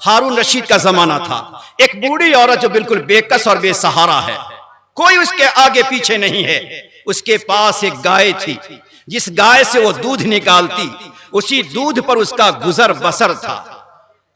हारून रशीद का जमाना था। एक बूढ़ी औरत जो बिल्कुल बेकस और बेसहारा है, कोई उसके आगे पीछे नहीं है। उसके पास एक गाय थी, जिस गाय से वो दूध निकालती, उसी दूध पर उसका गुजर बसर था।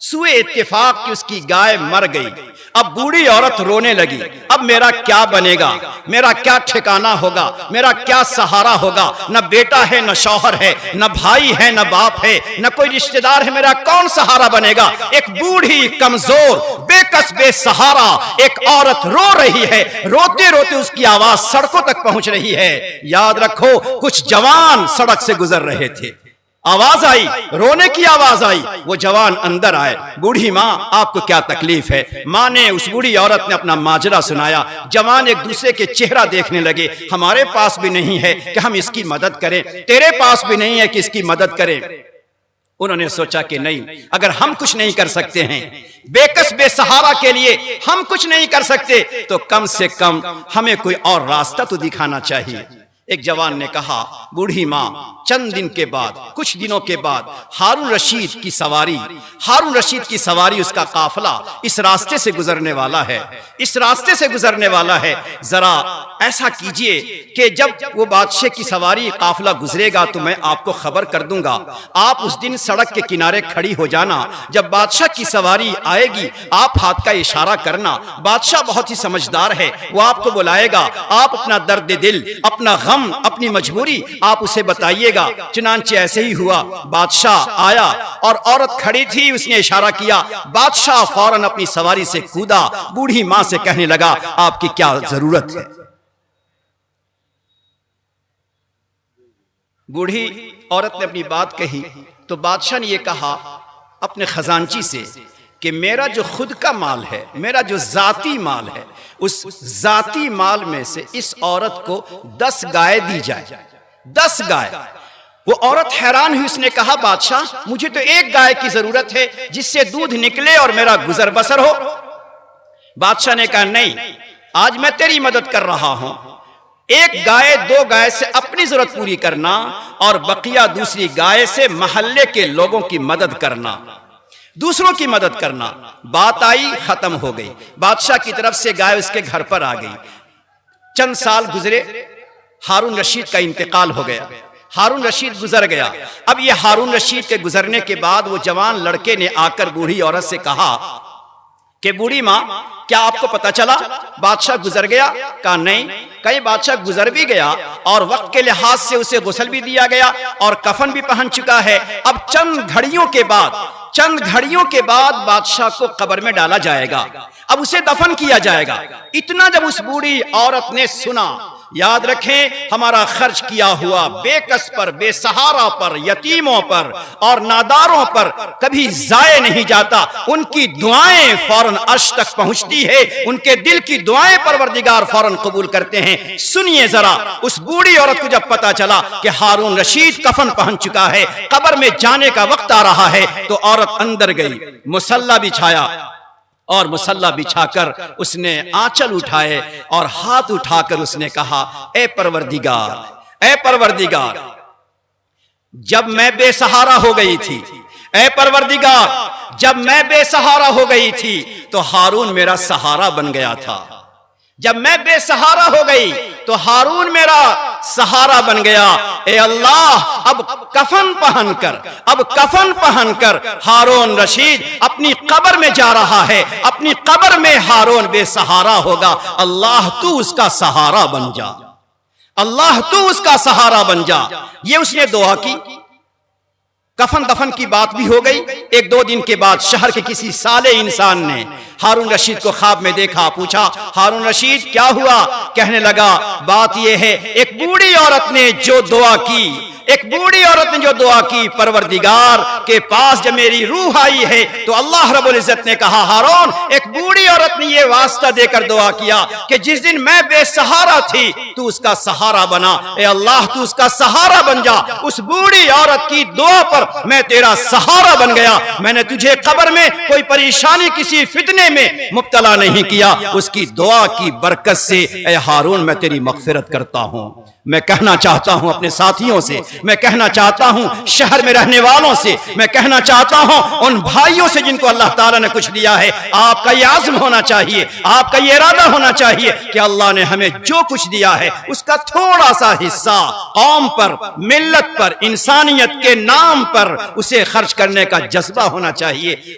सुए इत्तेफाक कि उसकी गाय मर गई। अब बूढ़ी औरत रोने लगी, अब मेरा क्या बनेगा, मेरा क्या ठिकाना होगा, मेरा क्या सहारा होगा। न बेटा है, न शौहर है, न भाई है, न बाप है, न कोई रिश्तेदार है, मेरा कौन सहारा बनेगा। एक बूढ़ी कमजोर बेकस बेसहारा एक औरत रो रही है। रोते रोते उसकी आवाज सड़कों तक पहुंच रही है। याद रखो, कुछ जवान सड़क से गुजर रहे थे, आवाज आई, रोने की आवाज आई, वो जवान अंदर आए। बूढ़ी माँ, आपको क्या तकलीफ है। माँ ने, उस बूढ़ी औरत ने अपना माजरा सुनाया। जवान एक दूसरे के चेहरा देखने लगे। हमारे पास भी नहीं है कि हम इसकी मदद करें, तेरे पास भी नहीं है कि इसकी मदद करें। उन्होंने सोचा कि नहीं, अगर हम कुछ नहीं कर सकते हैं, बेकस बेसहारा के लिए हम कुछ नहीं कर सकते, तो कम से कम हमें कोई और रास्ता तो दिखाना चाहिए। एक जवान ने कहा, बूढ़ी माँ, चंद दिन के बाद, कुछ दिनों के बाद हारून रशीद की सवारी, उसका काफिला इस रास्ते से गुजरने वाला है, इस रास्ते से गुजरने वाला है। जरा ऐसा कीजिए कि जब वो बादशाह की सवारी काफिला गुजरेगा तो मैं आपको खबर कर दूंगा। आप उस दिन सड़क के किनारे खड़ी हो जाना। जब बादशाह की सवारी आएगी, आप हाथ का इशारा करना। बादशाह बहुत ही समझदार है, वो आपको बुलाएगा। आप अपना दर्द दिल, अपना गम, अपनी मजबूरी आप उसे बताइएगा। चुनांचे ऐसे ही हुआ। बादशाह आया और औरत खड़ी थी, उसने इशारा किया। बादशाह फौरन अपनी सवारी से कूदा, बूढ़ी मां से कहने लगा, आपकी क्या जरूरत है। बूढ़ी औरत ने अपनी बात कही तो बादशाह ने यह कहा अपने खजांची से कि मेरा जो खुद का माल है, मेरा जो जाती माल है, उस जाती माल में से इस औरत को 10 गाय दी जाए। 10 गाय। वो औरत हैरान हुई, उसने कहा, बादशाह, मुझे तो एक गाय की जरूरत है जिससे दूध निकले और मेरा गुजर बसर हो। बादशाह ने कहा, नहीं, आज मैं तेरी मदद कर रहा हूं। एक गाय 2 गाय से अपनी जरूरत पूरी करना और बकिया दूसरी गाय से महल्ले के लोगों की मदद करना, दूसरों की मदद करना। बात आई, खत्म हो गई। बादशाह की तरफ से गाय उसके घर पर आ गई। चंद साल गुजरे, हारून रशीद का इंतकाल हो गया, हारून रशीद गुजर गया। अब ये हारून रशीद के गुजरने के बाद वो जवान लड़के ने आकर बूढ़ी औरत से कहा कि बूढ़ी माँ, क्या आपको पता चला बादशाह गुजर गया? कहा नहीं। कहीं बादशाह गुजर भी गया और वक्त के लिहाज से उसे गुस्ल भी दिया गया और कफन भी पहन चुका है। अब चंद घड़ियों के बाद बादशाह को कब्र में डाला जाएगा, अब उसे दफन किया जाएगा। इतना जब उस बूढ़ी औरत ने सुना, याद रखें, हमारा खर्च किया हुआ बेकस पर, बेसहारा पर, यतीमों पर और नादारों पर कभी जाये नहीं जाता। उनकी दुआएं फौरन अर्श तक पहुंचती है, उनके दिल की दुआएं परवरदिगार फौरन कबूल करते हैं। सुनिए जरा, उस बूढ़ी औरत को जब पता चला कि हारून रशीद कफन पहन चुका है, कब्र में जाने का वक्त आ रहा है, तो औरत अंदर गई, मुसल्ला बिछाया और मुसल्ला बिछाकर उसने आंचल उठाए और हाथ उठाकर उसने कहा, ए परवरदिगार, ए परवरदिगार, जब मैं बेसहारा हो गई थी, ए परवरदिगार, जब मैं बेसहारा हो गई थी तो हारून मेरा सहारा बन गया था। जब मैं बेसहारा हो गई तो हारून मेरा सहारा बन गया। ए अल्लाह, अब कफन पहनकर हारून रशीद अपनी कब्र में जा रहा है, अपनी कब्र में हारून बेसहारा होगा। अल्लाह तू उसका सहारा बन जा, अल्लाह तू उसका सहारा बन जा। ये उसने दुआ की। कफन दफन की बात भी हो गई। 1-2 दिन के बाद शहर के किसी साले इंसान ने हारून रशीद को ख्वाब में देखा। पूछा, हारून रशीद क्या हुआ? कहने लगा, बात यह है, एक बूढ़ी औरत ने जो दुआ की, परवरदिगार के पास जब मेरी रूह आई है तो अल्लाह रब्बुल इज्जत ने कहा, हारून, एक बूढ़ी औरत ने यह वास्ता देकर दुआ किया कि जिस दिन मैं बेसहारा थी तू उसका सहारा बना। ए अल्लाह, तू उसका सहारा बन जा। उस बूढ़ी औरत की दुआ पर मैं तेरा सहारा बन गया। मैंने तुझे कब्र में कोई परेशानी, किसी फितने में मुब्तला नहीं किया। उसकी दुआ की बरकत से ए हारून मैं तेरी मगफिरत करता हूं, मैं कहना चाहता हूं अपने साथियों से, मैं कहना चाहता हूं शहर में रहने वालों से, मैं कहना चाहता हूं उन भाइयों से जिनको अल्लाह ताला ने कुछ दिया है, आपका ये आज़्म होना चाहिए, आपका ये इरादा होना चाहिए कि अल्लाह ने हमें जो कुछ दिया है उसका थोड़ा सा हिस्सा कौम पर, मिल्लत पर, इंसानियत के नाम पर उसे खर्च करने का जज्बा होना चाहिए।